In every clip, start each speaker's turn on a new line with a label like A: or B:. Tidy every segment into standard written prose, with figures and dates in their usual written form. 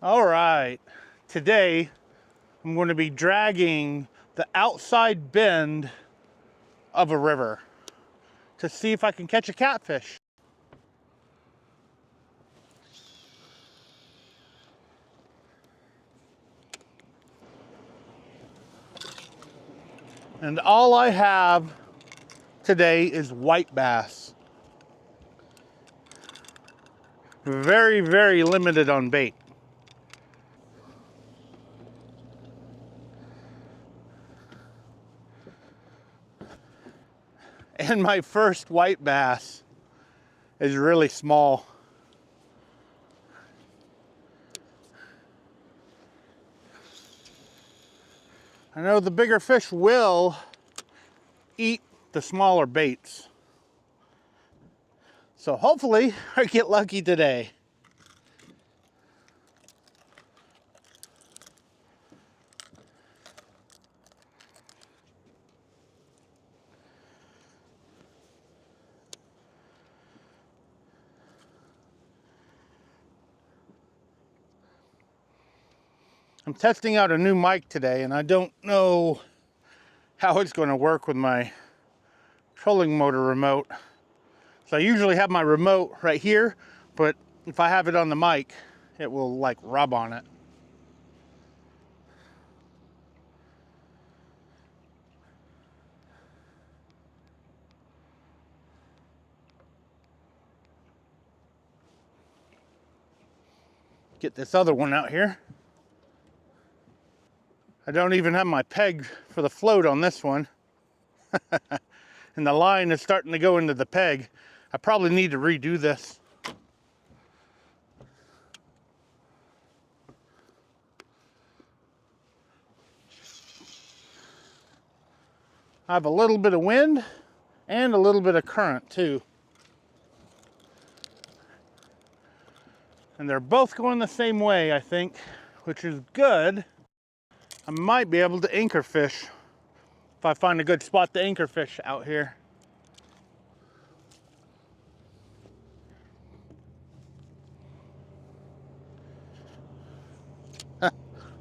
A: All right, today I'm going to be dragging the outside bend of a river to see if I can catch a catfish. And all I have today is white bass. Very, very limited on bait. And my first white bass is really small. I know the bigger fish will eat the smaller baits. So hopefully I get lucky today. I'm testing out a new mic today, and I don't know how it's going to work with my trolling motor remote. So I usually have my remote right here, but if I have it on the mic, it will like rub on it. Get this other one out here. I don't even have my peg for the float on this one. And the line is starting to go into the peg. I probably need to redo this. I have a little bit of wind and a little bit of current too. And they're both going the same way, I think, which is good. I might be able to anchor fish if I find a good spot to anchor fish out here.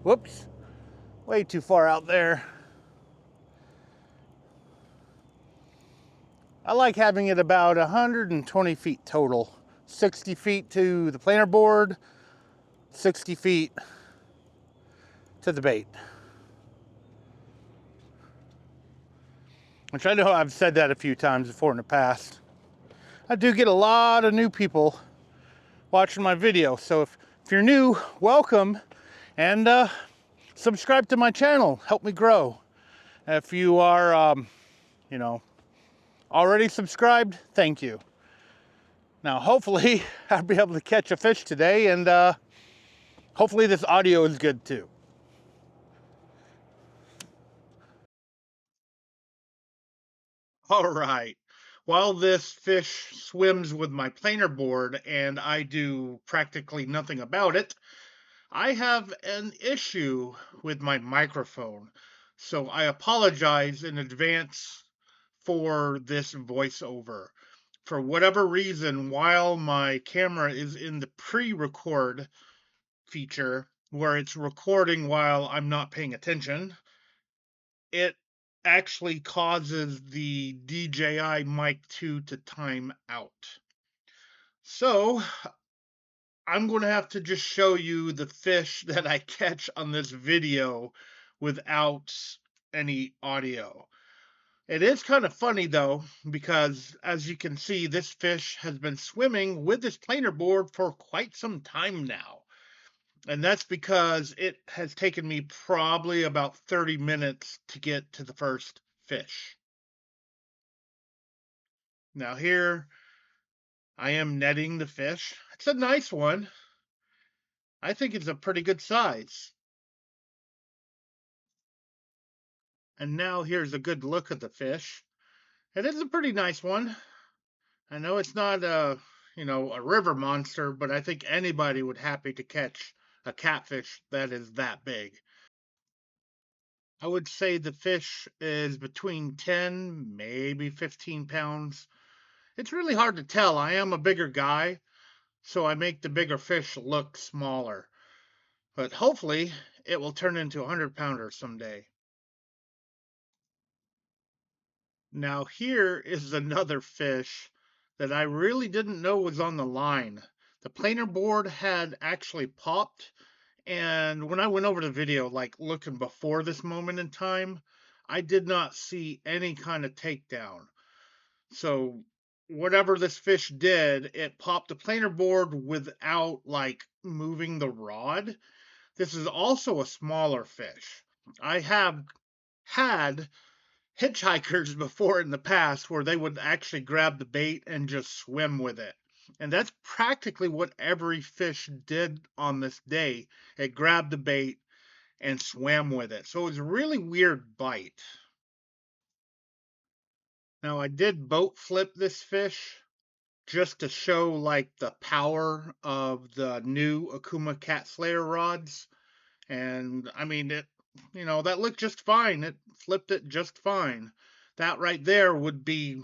A: Whoops, way too far out there. I like having it about 120 feet total. 60 feet to the planer board, 60 feet to the bait. Which I know I've said that a few times before in the past. I do get a lot of new people watching my video, so if you're new, welcome, and subscribe to my channel, help me grow. If you are, already subscribed, thank you. Now, hopefully, I'll be able to catch a fish today, and hopefully this audio is good too. All right. While this fish swims with my planer board and I do practically nothing about it, I have an issue with my microphone. So I apologize in advance for this voiceover. For whatever reason, while my camera is in the pre-record feature, where it's recording while I'm not paying attention, it actually causes the DJI Mic 2 to time out. So I'm going to have to just show you the fish that I catch on this video without any audio. It is kind of funny though, because as you can see, this fish has been swimming with this planer board for quite some time now. And that's because it has taken me probably about 30 minutes to get to the first fish. Now here I am netting the fish. It's a nice one. I think it's a pretty good size. And now here's a good look at the fish. It is a pretty nice one. I know it's not a river monster, but I think anybody would happy to catch a catfish that is that big. I would say the fish is between 10, maybe 15 pounds. It's really hard to tell. I am a bigger guy, so I make the bigger fish look smaller. but hopefully it will turn into a 100-pounder someday. Now, here is another fish that I really didn't know was on the line. The planer board had actually popped, and when I went over the video, like looking before this moment in time, I did not see any kind of takedown. So, whatever this fish did, it popped the planer board without like moving the rod. This is also a smaller fish. I have had hitchhikers before in the past where they would actually grab the bait and just swim with it. And that's practically what every fish did on this day. It grabbed the bait and swam with it. So it was a really weird bite. Now I did boat flip this fish just to show like the power of the new Akuma Cat Slayer rods. And I mean, that looked just fine. It flipped it just fine. That right there would be,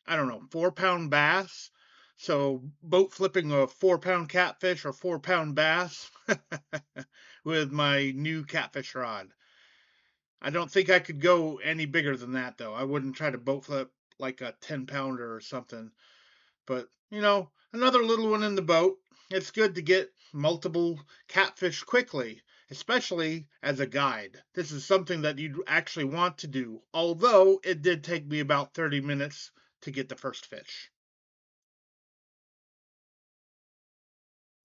A: I don't know, 4 pound bass. So boat flipping a 4 pound catfish or 4 pound bass with my new catfish rod. I don't think I could go any bigger than that though. I wouldn't try to boat flip like a 10 pounder or something. But, another little one in the boat. It's good to get multiple catfish quickly, especially as a guide. This is something that you'd actually want to do, although it did take me about 30 minutes to get the first fish.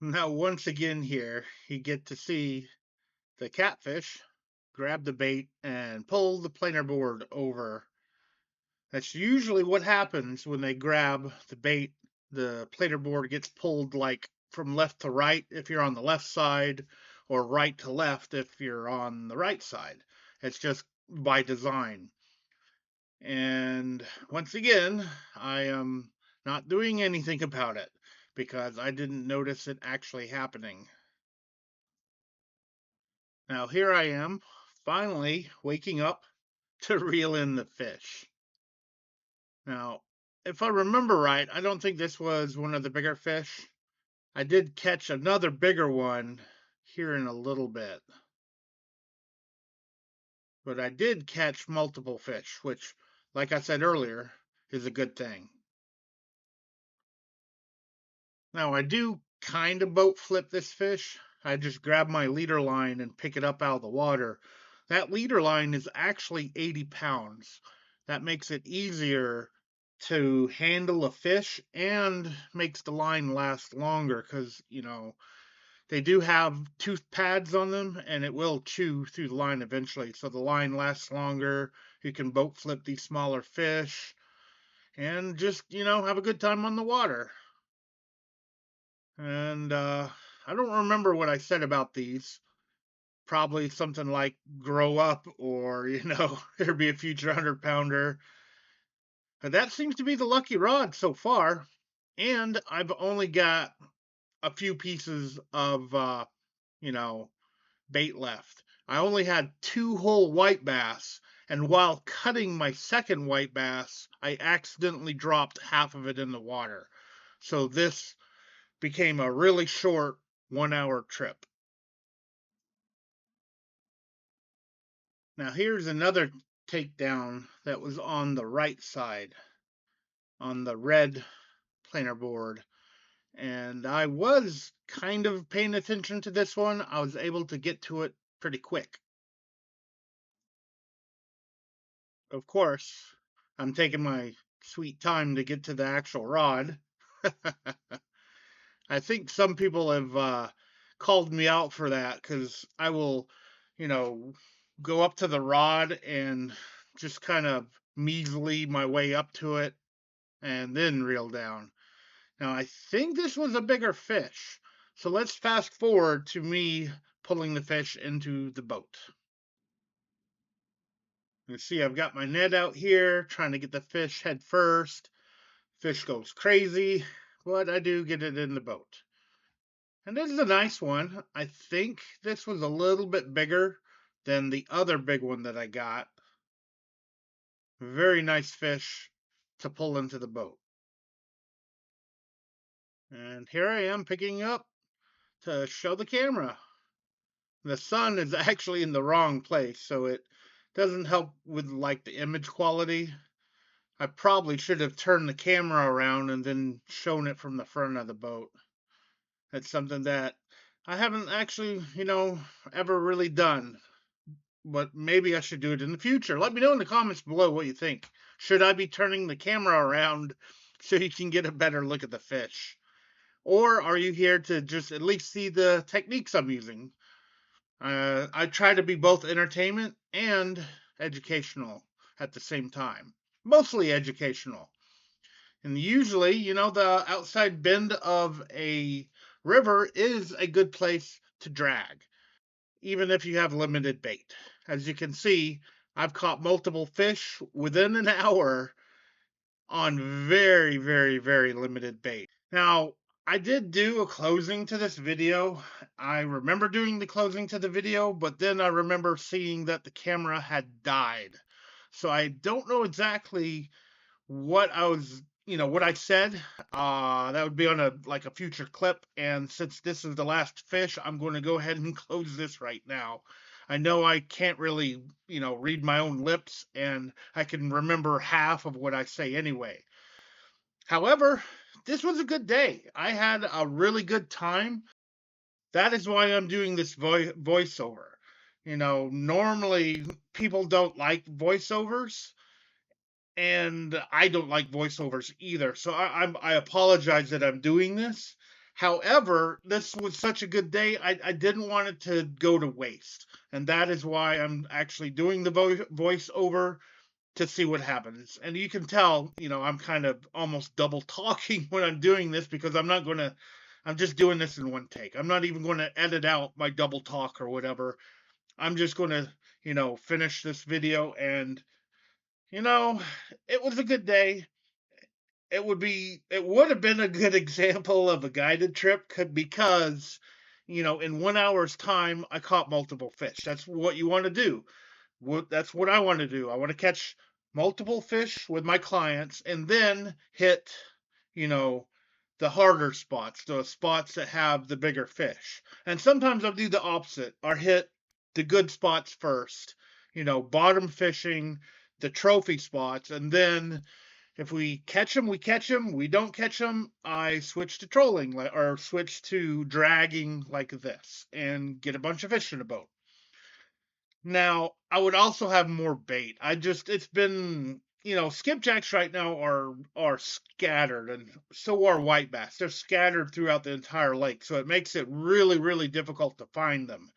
A: Now, once again, here you get to see the catfish grab the bait and pull the planer board over. That's usually what happens when they grab the bait. The plater board gets pulled like from left to right if you're on the left side, or right to left if you're on the right side. It's just by design. And once again, I am not doing anything about it because I didn't notice it actually happening. Now here I am, finally waking up to reel in the fish. Now, if I remember right, I don't think this was one of the bigger fish. I did catch another bigger one here in a little bit. But I did catch multiple fish, which, like I said earlier, is a good thing. Now, I do kind of boat flip this fish. I just grab my leader line and pick it up out of the water. That leader line is actually 80 pounds. That makes it easier to handle a fish and makes the line last longer because, they do have tooth pads on them and it will chew through the line eventually. So the line lasts longer. You can boat flip these smaller fish and just, have a good time on the water. And I don't remember what I said about these. Probably something like grow up or, there'd be a future 100 pounder. But that seems to be the lucky rod so far. And I've only got a few pieces of, you know, bait left. I only had 2 whole white bass, and while cutting my second white bass, I accidentally dropped half of it in the water. So this became a really short 1 hour trip. Now here's another takedown that was on the right side, on the red planer board. And I was kind of paying attention to this one. I was able to get to it pretty quick. Of course, I'm taking my sweet time to get to the actual rod. I think some people have called me out for that because I will, you know, go up to the rod and just kind of measly my way up to it and then reel down. Now, I think this was a bigger fish. So let's fast forward to me pulling the fish into the boat. You see, I've got my net out here trying to get the fish head first. Fish goes crazy, but I do get it in the boat. And this is a nice one. I think this was a little bit bigger than the other big one that I got. Very nice fish to pull into the boat. And here I am picking up to show the camera. The sun is actually in the wrong place, so it doesn't help with like the image quality. I probably should have turned the camera around and then shown it from the front of the boat. That's something that I haven't actually, ever really done. But maybe I should do it in the future. Let me know in the comments below what you think. Should I be turning the camera around so you can get a better look at the fish? Or are you here to just at least see the techniques I'm using? I try to be both entertainment and educational at the same time. Mostly educational. And usually, the outside bend of a river is a good place to drag, even if you have limited bait. As you can see, I've caught multiple fish within an hour on very, very, very limited bait. Now, I did do a closing to this video. I remember doing the closing to the video, but then I remember seeing that the camera had died. So I don't know exactly what I was, what I said. That would be on a future clip. And since this is the last fish, I'm going to go ahead and close this right now. I know I can't really, read my own lips, and I can remember half of what I say anyway. However, this was a good day. I had a really good time. That is why I'm doing this voiceover. Normally people don't like voiceovers, and I don't like voiceovers either. So I apologize that I'm doing this. However, this was such a good day, I didn't want it to go to waste, and that is why I'm actually doing the voiceover to see what happens. And you can tell, I'm kind of almost double talking when I'm doing this because I'm just doing this in one take. I'm not even going to edit out my double talk or whatever. I'm just going to, finish this video. And, you know, it was a good day. It would have been a good example of a guided trip because, in 1 hour's time, I caught multiple fish. That's what you want to do. That's what I want to do. I want to catch multiple fish with my clients and then hit, you know, the harder spots, the spots that have the bigger fish. And sometimes I'll do the opposite or hit the good spots first, bottom fishing, the trophy spots. And then if we catch them, we catch them. We don't catch them, I switch to trolling or switch to dragging like this and get a bunch of fish in a boat. Now, I would also have more bait. It's been, skipjacks right now are scattered, and so are white bass. They're scattered throughout the entire lake, so it makes it really, really difficult to find them.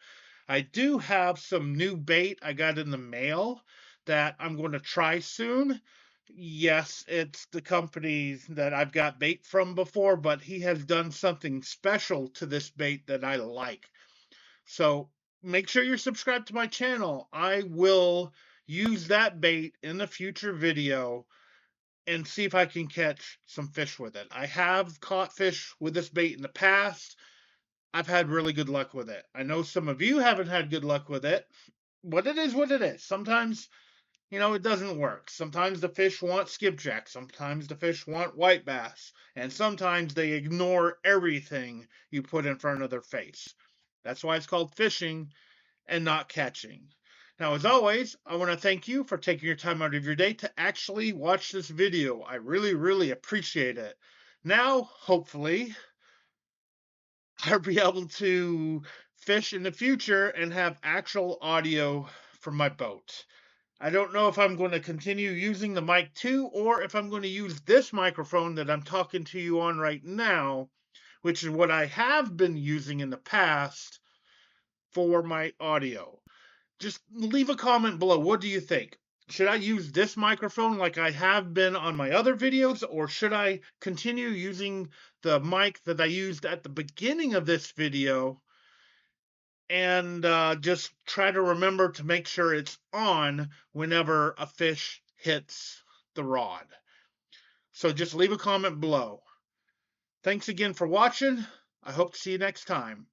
A: I do have some new bait I got in the mail that I'm going to try soon. Yes, it's the company that I've got bait from before, but he has done something special to this bait that I like. So make sure you're subscribed to my channel. I will use that bait in a future video and see if I can catch some fish with it. I have caught fish with this bait in the past. I've had really good luck with it. I know some of you haven't had good luck with it, but it is what it is. Sometimes, it doesn't work. Sometimes the fish want skipjack. Sometimes the fish want white bass. And sometimes they ignore everything you put in front of their face. That's why it's called fishing and not catching. Now, as always, I want to thank you for taking your time out of your day to actually watch this video. I really, really appreciate it. Now, hopefully, I'll be able to fish in the future and have actual audio from my boat. I don't know if I'm going to continue using the mic 2 or if I'm going to use this microphone that I'm talking to you on right now, which is what I have been using in the past for my audio. Just leave a comment below. What do you think? Should I use this microphone like I have been on my other videos, or should I continue using the mic that I used at the beginning of this video and just try to remember to make sure it's on whenever a fish hits the rod? So just leave a comment below. Thanks again for watching. I hope to see you next time.